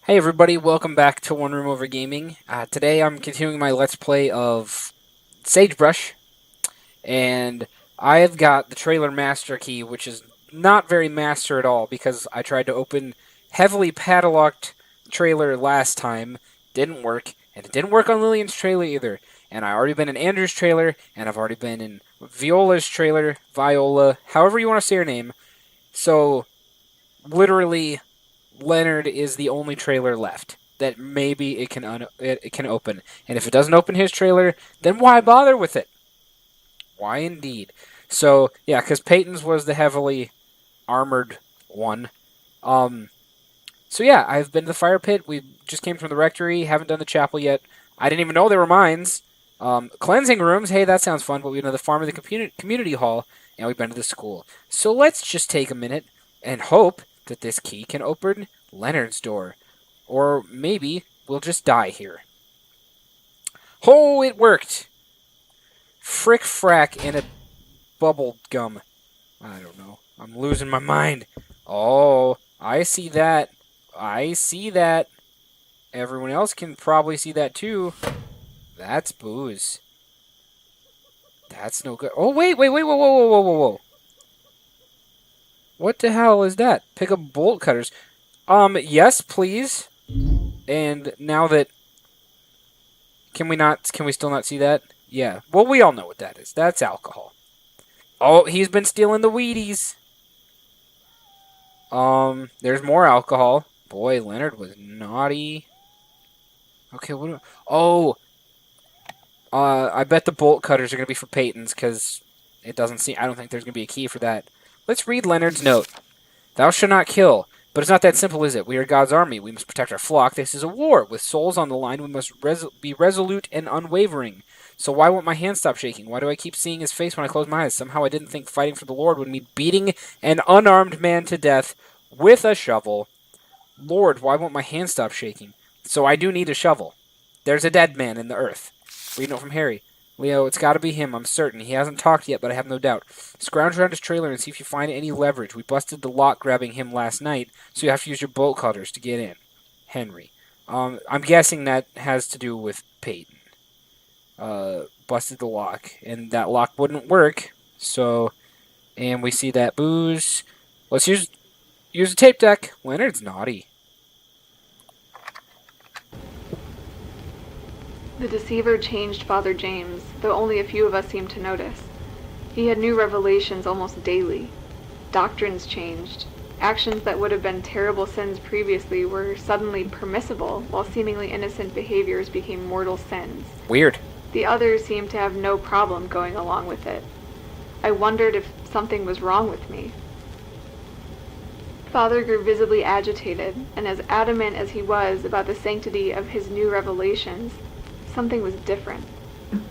Hey everybody, welcome back to OneRoomOver Gaming. Today I'm continuing my Let's Play of Sagebrush, and I've got the trailer master key, which is not very master at all, because I tried to open heavily padlocked trailer last time, didn't work, and it didn't work on Lillian's trailer either. And I already been in Andrew's trailer, and I've already been in Viola's trailer, Viola, however you want to say her name. So, literally, Leonard is the only trailer left that maybe it can open. And if it doesn't open his trailer, then why bother with it? Why indeed? So yeah, because Peyton's was the heavily armored one. Um, so yeah, I've been to the fire pit. We just came from the rectory. Haven't done the chapel yet. I didn't even know they were mines. Cleansing rooms. Hey, that sounds fun. But we've been to the farm of the community hall, and we've been to the school. So let's just take a minute and hope that this key can open Leonard's door. Or maybe we'll just die here. Oh, it worked! Frick frack and a bubble gum. I don't know. I'm losing my mind. Oh, I see that. I see that. Everyone else can probably see that too. That's booze. That's no good. Oh, wait, whoa, whoa. What the hell is that? Pick up bolt cutters. Yes, please. And now that... Can we still not see that? Yeah. Well, we all know what that is. That's alcohol. Oh, he's been stealing the Wheaties. There's more alcohol. Boy, Leonard was naughty. Okay, what... Oh! I bet the bolt cutters are going to be for Peyton's, because it doesn't seem... I don't think there's going to be a key for that. Let's read Leonard's note. Thou shalt not kill. But it's not that simple, is it? We are God's army. We must protect our flock. This is a war. With souls on the line, we must be resolute and unwavering. So why won't my hand stop shaking? Why do I keep seeing his face when I close my eyes? Somehow I didn't think fighting for the Lord would mean beating an unarmed man to death with a shovel. Lord, why won't my hand stop shaking? So I do need a shovel. There's a dead man in the earth. Read note from Harry. Leo, it's got to be him, I'm certain. He hasn't talked yet, but I have no doubt. Scrounge around his trailer and see if you find any leverage. We busted the lock grabbing him last night, so you have to use your bolt cutters to get in. Henry. I'm guessing that has to do with Peyton. Busted the lock, and that lock wouldn't work, so... And we see that booze. Let's use a tape deck. Leonard's naughty. The deceiver changed Father James, though only a few of us seemed to notice. He had new revelations almost daily. Doctrines changed. Actions that would have been terrible sins previously were suddenly permissible, while seemingly innocent behaviors became mortal sins. Weird. The others seemed to have no problem going along with it. I wondered if something was wrong with me. Father grew visibly agitated, and as adamant as he was about the sanctity of his new revelations, something was different.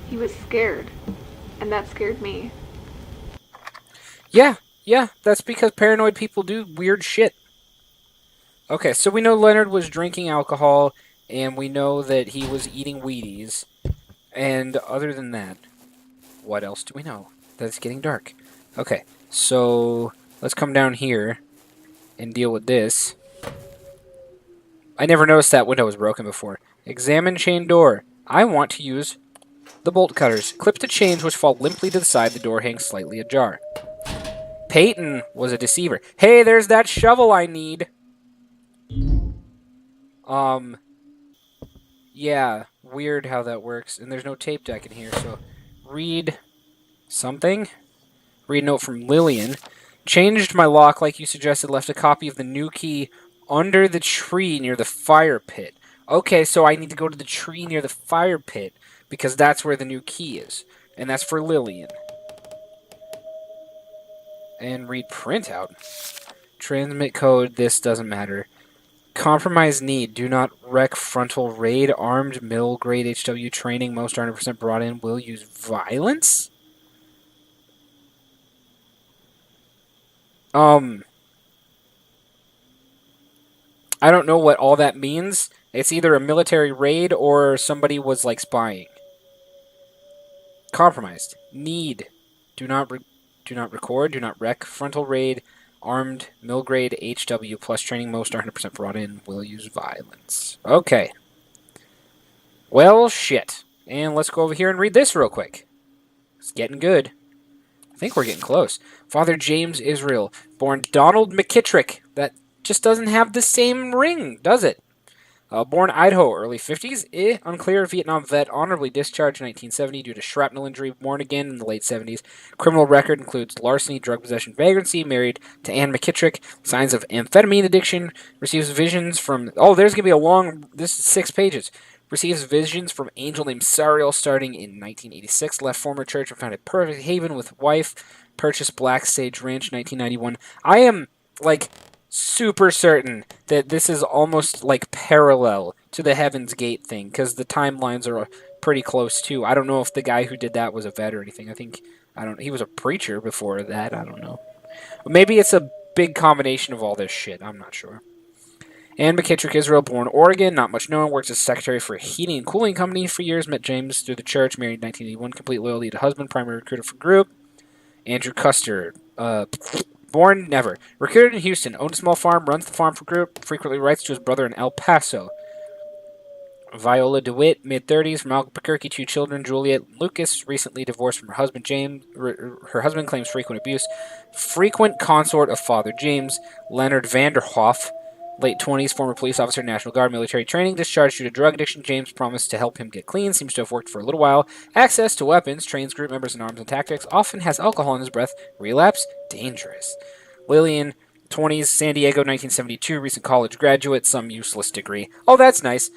He was scared, and that scared me. Yeah, that's because paranoid people do weird shit. Okay, so we know Leonard was drinking alcohol, and we know that he was eating Wheaties. And other than that, what else do we know? That it's getting dark. Okay, so let's come down here and deal with this. I never noticed that window was broken before. Examine chain door. I want to use the bolt cutters. Clip the chains which fall limply to the side. The door hangs slightly ajar. Peyton was a deceiver. Hey, there's that shovel I need. Yeah, weird how that works. And there's no tape deck in here, so read something. Read a note from Lillian. Changed my lock like you suggested, left a copy of the new key under the tree near the fire pit. Okay, so I need to go to the tree near the fire pit, because that's where the new key is. And that's for Lillian. And read printout. Transmit code, this doesn't matter. Compromise need, do not wreck frontal raid, armed mill grade HW training, most 100% brought in, will use violence? I don't know what all that means. It's either a military raid or somebody was like spying. Compromised. Need. Do not record, do not wreck frontal raid, Armed, mill grade, HW plus training. Most are 100% brought in. Will use violence. Okay. Well, shit. And let's go over here and read this real quick. It's getting good. I think we're getting close. Father James Israel, born Donald McKittrick. That just doesn't have the same ring, does it? Born Idaho, early 50s. Unclear. Vietnam vet, honorably discharged in 1970 due to shrapnel injury. Born again in the late 70s. Criminal record includes larceny, drug possession, vagrancy. Married to Ann McKittrick. Signs of amphetamine addiction. Receives visions from... Oh, there's going to be a long... This is 6 pages. Receives visions from angel named Sariel starting in 1986. Left former church and founded Perfect Haven with wife. Purchased Black Sage Ranch 1991. I am, like... super certain that this is almost like parallel to the Heaven's Gate thing because the timelines are pretty close too. I don't know if the guy who did that was a vet or anything. He was a preacher before that. I don't know. Maybe it's a big combination of all this shit. I'm not sure. Ann McKittrick Israel, born Oregon, not much known, works as secretary for a heating and cooling company for years, met James through the church, married in 1981, complete loyalty to husband, primary recruiter for group. Andrew Custer, born never. Recruited in Houston. Owned a small farm. Runs the farm for group. Frequently writes to his brother in El Paso. Viola DeWitt, mid-30s, from Albuquerque, 2 children, Juliet and Lucas, recently divorced from her husband, James. Her husband claims frequent abuse. Frequent consort of Father James. Leonard Vanderhoff, late 20s, former police officer, National Guard, military training, discharged due to drug addiction. James promised to help him get clean, seems to have worked for a little while. Access to weapons, trains group members in arms and tactics, often has alcohol in his breath. Relapse, dangerous. Lillian, 20s, San Diego, 1972, recent college graduate, some useless degree. Oh, that's nice.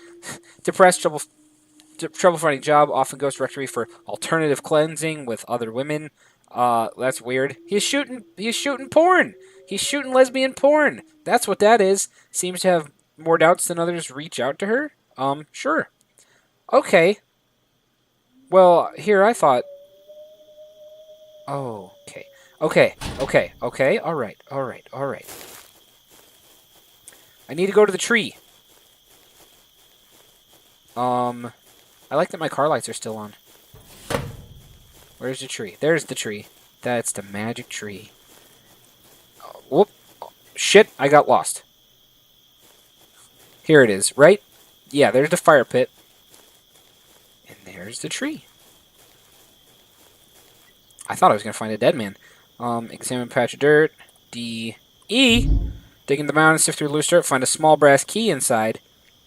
Depressed, trouble finding job, often goes directory for alternative cleansing with other women. That's weird. He's shooting porn. He's shooting lesbian porn. That's what that is. Seems to have more doubts than others reach out to her. Sure. Okay. Well, here I thought... Oh, okay. Okay. All right. I need to go to the tree. I like that my car lights are still on. Where's the tree? There's the tree. That's the magic tree. Whoop. Shit, I got lost. Here it is, right? Yeah, there's the fire pit. And there's the tree. I thought I was going to find a dead man. Examine patch of dirt. D-E. Dig in the mountain, sift through loose dirt, find a small brass key inside.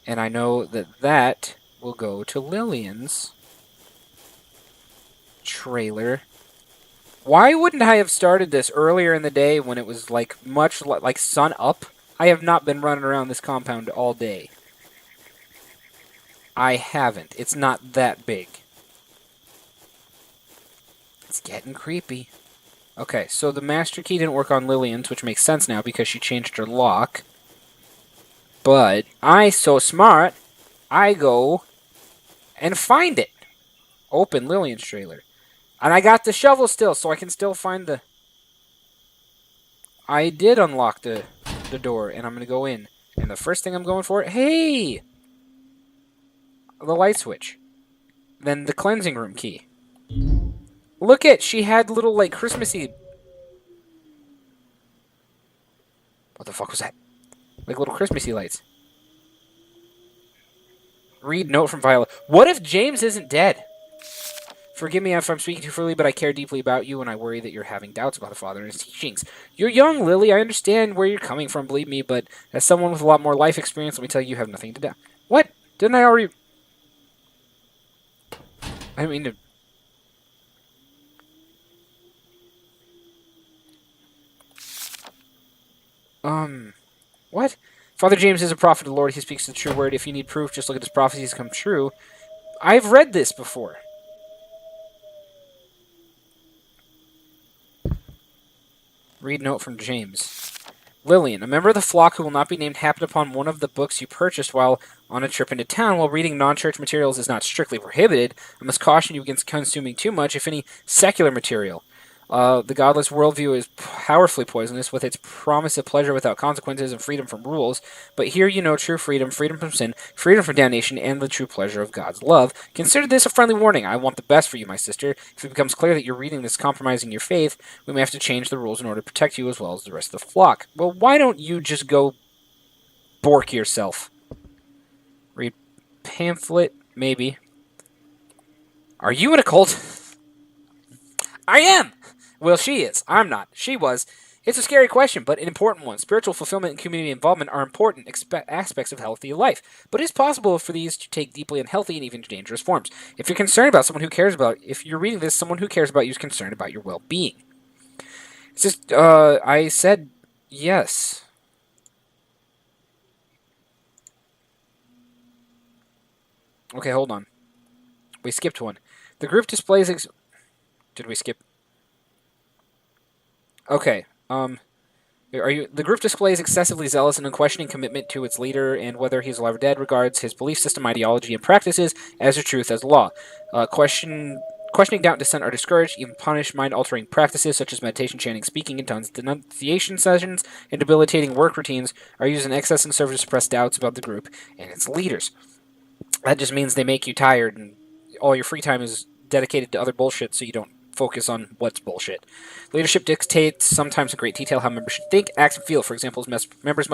And I know that will go to Lillian's trailer. Why wouldn't I have started this earlier in the day when it was like much like sun up? I have not been running around this compound all day. I haven't. It's not that big. It's getting creepy. Okay, so the master key didn't work on Lillian's, which makes sense now because she changed her lock. But I, so smart, I go and find it. Open Lillian's trailer. And I got the shovel still, so I can still find the... I did unlock the door, and I'm going to go in. And the first thing I'm going for... Hey! The light switch. Then the cleansing room key. Look at, she had little, like, Christmassy... What the fuck was that? Like little Christmassy lights. Read note from Viola. What if James isn't dead? Forgive me if I'm speaking too freely, but I care deeply about you, and I worry that you're having doubts about the Father and his teachings. You're young, Lily. I understand where you're coming from, believe me, but as someone with a lot more life experience, let me tell you, you have nothing to doubt. What? Didn't I already... I didn't mean to... What? Father James is a prophet of the Lord. He speaks the true word. If you need proof, just look at his prophecies come true. I've read this before. Read note from James. Lillian, a member of the flock who will not be named, happened upon one of the books you purchased while on a trip into town. While reading non-church materials is not strictly prohibited, I must caution you against consuming too much, if any, secular material. The godless worldview is powerfully poisonous, with its promise of pleasure without consequences and freedom from rules. But here you know true freedom, freedom from sin, freedom from damnation, and the true pleasure of God's love. Consider this a friendly warning. I want the best for you, my sister. If it becomes clear that you're reading this compromising your faith, we may have to change the rules in order to protect you as well as the rest of the flock. Well, why don't you just go bork yourself? Read pamphlet, maybe. Are you in a cult? I am! Well, she is. I'm not. She was. It's a scary question, but an important one. Spiritual fulfillment and community involvement are important aspects of healthy life, but it's possible for these to take deeply unhealthy and even dangerous forms. If you're concerned about someone who cares about, if you're reading this, someone who cares about you is concerned about your well-being. It's just, I said yes. Okay, hold on. We skipped one. The group displays. Did we skip? Okay. The group displays excessively zealous and unquestioning commitment to its leader, and whether he's alive or dead, regards his belief system, ideology, and practices as the truth as law. Questioning, doubt, and dissent are discouraged. Even punished mind-altering practices such as meditation, chanting, speaking in tongues, denunciation sessions, and debilitating work routines are used in excess and serve to suppress doubts about the group and its leaders. That just means they make you tired, and all your free time is dedicated to other bullshit, so you don't focus on what's bullshit. Leadership dictates, sometimes in great detail, how members should think, act, and feel. For example, members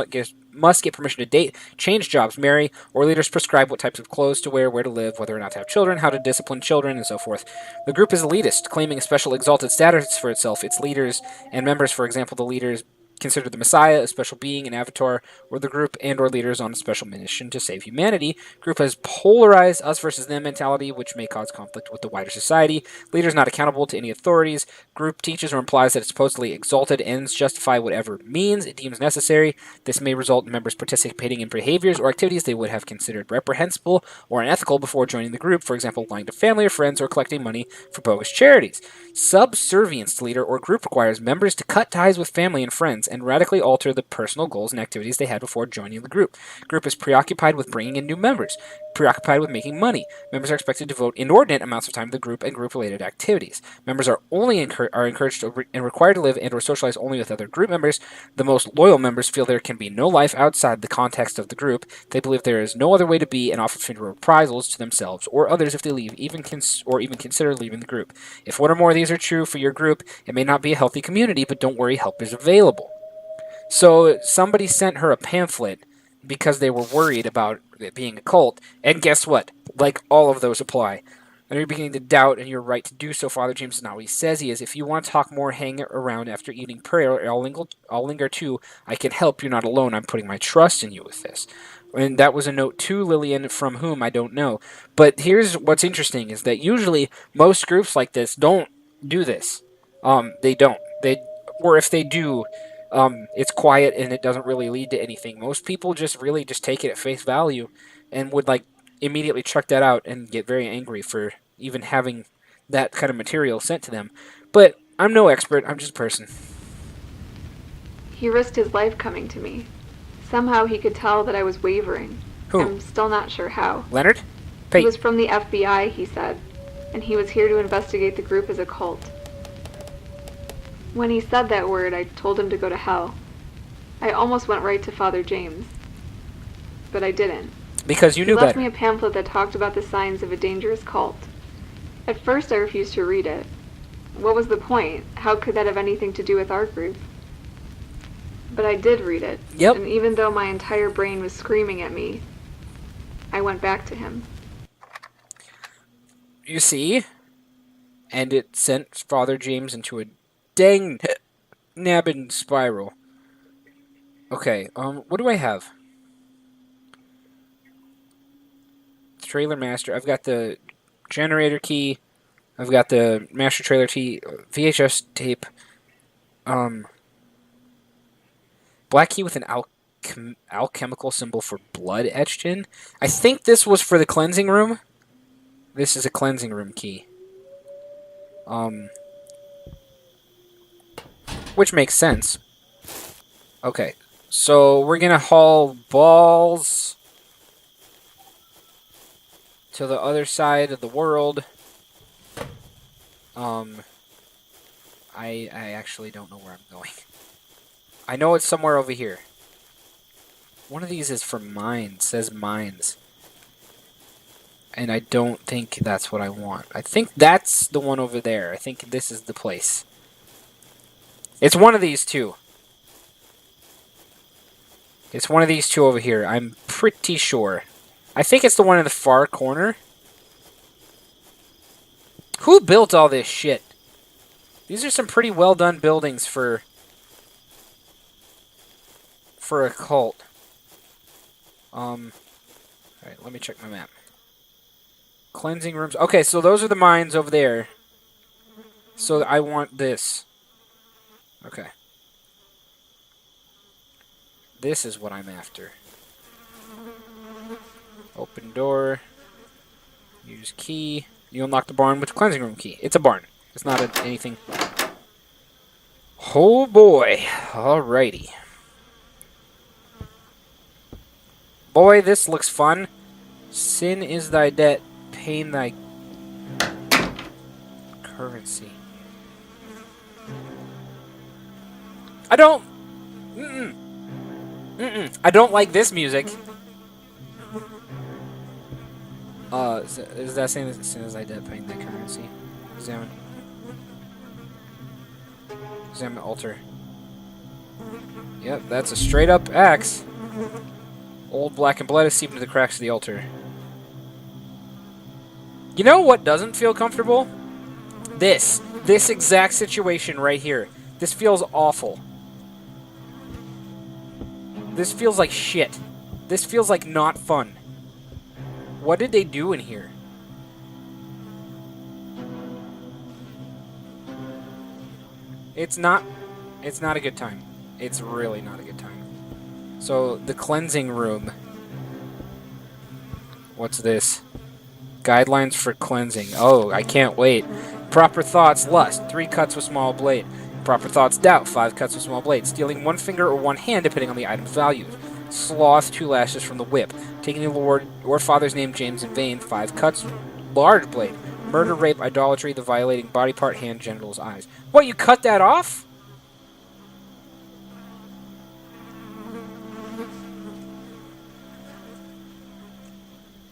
must get permission to date, change jobs, marry, or leaders prescribe what types of clothes to wear, where to live, whether or not to have children, how to discipline children, and so forth. The group is elitist, claiming a special exalted status for itself, its leaders, and members. For example, the leaders consider the Messiah a special being, an avatar, or the group and or leaders on a special mission to save humanity. Group has polarized us versus them mentality, which may cause conflict with the wider society. Leaders not accountable to any authorities. Group teaches or implies that supposedly exalted ends justify whatever means it deems necessary. This may result in members participating in behaviors or activities they would have considered reprehensible or unethical before joining the group, for example, lying to family or friends or collecting money for bogus charities. Subservience to leader or group requires members to cut ties with family and friends and radically alter the personal goals and activities they had before joining the group. Group is preoccupied with bringing in new members, preoccupied with making money. Members are expected to devote inordinate amounts of time to the group and group-related activities. Members are encouraged and required to live and/or socialize only with other group members. The most loyal members feel there can be no life outside the context of the group. They believe there is no other way to be and often fear reprisals to themselves or others if they leave, even consider leaving the group. If one or more of these are true for your group, it may not be a healthy community, but don't worry, help is available. So somebody sent her a pamphlet because they were worried about it being a cult, and guess what? Like, all of those apply. And you're beginning to doubt, and you're right to do so. Father James is not what he says he is. If you want to talk more, hang around after evening prayer. I'll linger too. I can help. You're not alone. I'm putting my trust in you with this. And that was a note to Lillian from whom I don't know. But here's what's interesting is that usually most groups like this don't do this. They don't. Or if they do, it's quiet and it doesn't really lead to anything. Most people just really just take it at face value and would like immediately check that out and get very angry for even having that kind of material sent to them. But I'm no expert. I'm just a person. He risked his life coming to me. Somehow he could tell that I was wavering. Who? I'm still not sure how. Leonard? He was from the FBI, he said, and he was here to investigate the group as a cult. When he said that word, I told him to go to hell. I almost went right to Father James. But I didn't. Because you knew better. He left me a pamphlet that talked about the signs of a dangerous cult. At first I refused to read it. What was the point? How could that have anything to do with our group? But I did read it. Yep. And even though my entire brain was screaming at me, I went back to him. You see? And it sent Father James into a dang nabbing spiral. Okay, what do I have? Trailer master. I've got the generator key. I've got the master trailer key, VHS tape. Black key with an alchemical symbol for blood etched in. I think this was for the cleansing room. This is a cleansing room key. Which makes sense. Okay, so we're gonna haul balls to the other side of the world. I actually don't know where I'm going. I know it's somewhere over here. One of these is for mines. Says mines. And I don't think that's what I want. I think that's the one over there. I think this is the place. It's one of these two. It's one of these two over here. I'm pretty sure. I think it's the one in the far corner. Who built all this shit? These are some pretty well done buildings for a cult. Alright, let me check my map. Cleansing rooms. Okay, so those are the mines over there. So I want this. Okay. This is what I'm after. Open door. Use key. You unlock the barn with the cleansing room key. It's a barn. It's not anything. Oh boy. Alrighty. Boy, this looks fun. Sin is thy debt. Pain thy currency. I don't... I don't like this music. Is that saying that sin is thy debt, pain thy currency? Examine altar. Yep, that's a straight up axe. Old black and blood has seeped into the cracks of the altar. You know what doesn't feel comfortable? This exact situation right here. This feels awful. This feels like shit. This feels like not fun. What did they do in here? It's not a good time. It's really not a good time. So, the cleansing room. What's this? Guidelines for cleansing. Oh, I can't wait. Proper thoughts, lust. 3 cuts with small blade. Proper thoughts, doubt. 5 cuts with small blade. Stealing 1 finger or 1 hand, depending on the item's value. Sloth, 2 lashes from the whip. Taking the Lord or Father's name James in vain. 5 cuts, large blade. Murder, rape, idolatry, the violating body part, hand, genitals, eyes. What, you cut that off?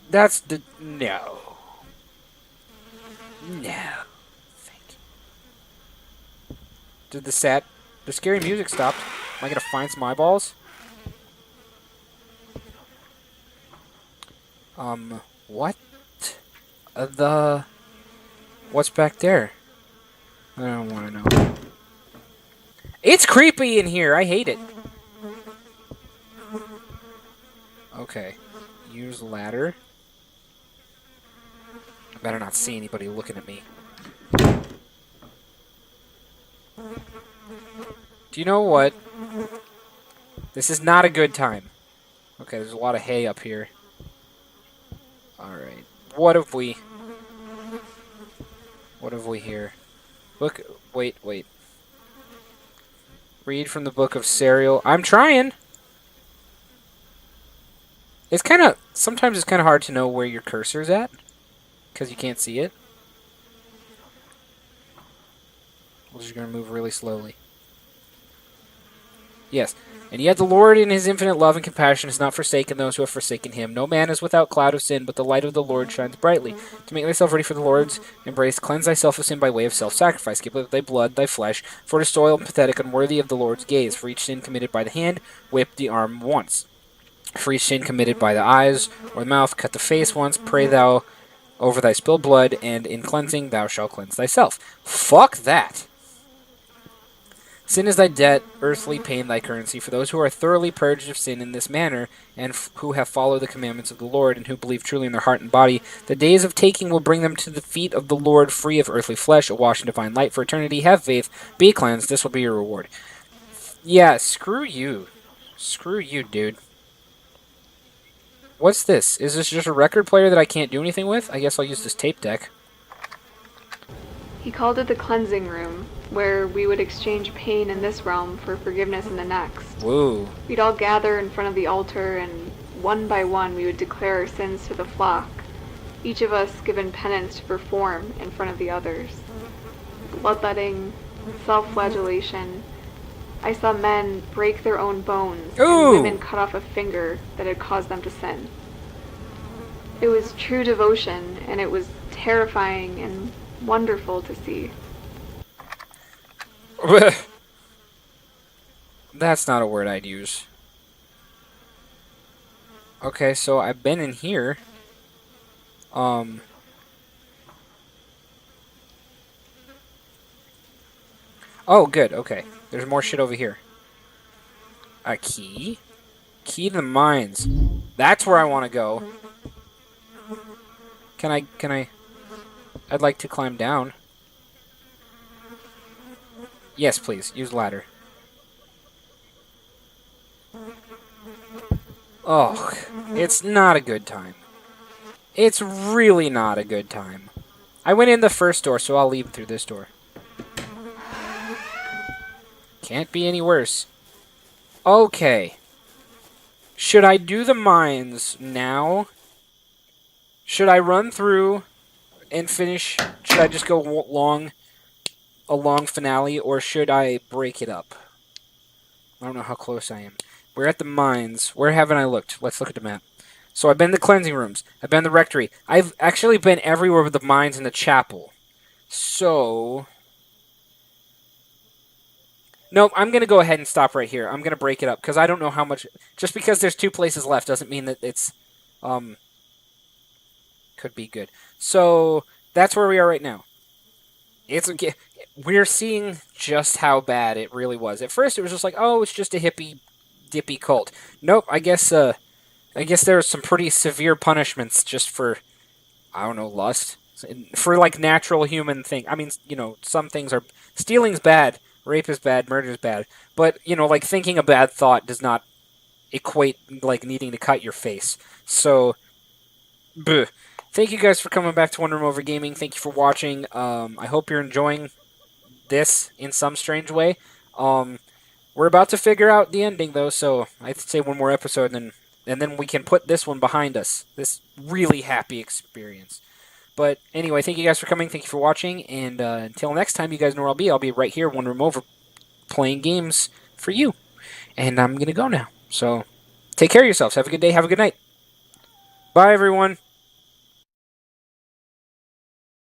That's the... No. No. Thank you. Did the scary music stop? Am I gonna find some eyeballs? What? What's back there? I don't want to know. It's creepy in here. I hate it. Okay. Use ladder. I better not see anybody looking at me. Do you know what? This is not a good time. Okay, there's a lot of hay up here. Alright. What have we here? Book... Wait. Read from the book of Serial. I'm trying! It's kind of... Sometimes it's kind of hard to know where your cursor's at. Because you can't see it. We're just going to move really slowly. Yes. And yet the Lord in his infinite love and compassion has not forsaken those who have forsaken him. No man is without cloud of sin, but the light of the Lord shines brightly. To make thyself ready for the Lord's embrace, cleanse thyself of sin by way of self-sacrifice. Give up thy blood, thy flesh, for it is soiled and pathetic, unworthy of the Lord's gaze. For each sin committed by the hand, whip the arm once. For each sin committed by the eyes or the mouth, cut the face once. Pray thou over thy spilled blood, and in cleansing thou shalt cleanse thyself. Fuck that! Sin is thy debt, earthly pain thy currency. For those who are thoroughly purged of sin in this manner, and who have followed the commandments of the Lord, and who believe truly in their heart and body, the days of taking will bring them to the feet of the Lord, free of earthly flesh, awash in divine light for eternity. Have faith, be cleansed, this will be your reward. Yeah, screw you. Screw you, dude. What's this? Is this just a record player that I can't do anything with? I guess I'll use this tape deck. He called it the cleansing room, where we would exchange pain in this realm for forgiveness in the next. Whoa. We'd all gather in front of the altar, and one by one we would declare our sins to the flock, each of us given penance to perform in front of the others. Bloodletting, self-flagellation. I saw men break their own bones and women Ooh! cut off a finger that had caused them to sin. It was true devotion, and it was terrifying and wonderful to see. That's not a word I'd use. Okay, so I've been in here. Um. Oh, good. Okay. There's more shit over here. A key? Key to the mines. That's where I want to go. Can I... I'd like to climb down. Yes, please. Use ladder. Oh, it's not a good time. It's really not a good time. I went in the first door, so I'll leave through this door. Can't be any worse. Okay. Should I do the mines now? Should I run through and finish? Should I just go a long finale, or should I break it up? I don't know how close I am. We're at the mines. Where haven't I looked? Let's look at the map. So I've been to the cleansing rooms. I've been to the rectory. I've actually been everywhere with the mines and the chapel. So... Nope, I'm going to go ahead and stop right here. I'm going to break it up, because I don't know how much... Just because there's 2 places left doesn't mean that it's... Could be good. So, that's where we are right now. We're seeing just how bad it really was. At first, it was just like, oh, it's just a hippie, dippy cult. Nope, I guess there are some pretty severe punishments just for, I don't know, lust. For, like, natural human thing. I mean, you know, some things are... Stealing's bad. Rape is bad. Murder is bad. But, you know, like, thinking a bad thought does not equate, like, needing to cut your face. So, bleh. Thank you guys for coming back to OneRoomOver Gaming. Thank you for watching. I hope you're enjoying this in some strange way. We're about to figure out the ending, though, so I'd say one more episode, and then we can put this one behind us. This really happy experience. But anyway, thank you guys for coming. Thank you for watching, and until next time, you guys know where I'll be. I'll be right here, OneRoomOver, playing games for you. And I'm going to go now. So take care of yourselves. Have a good day. Have a good night. Bye, everyone.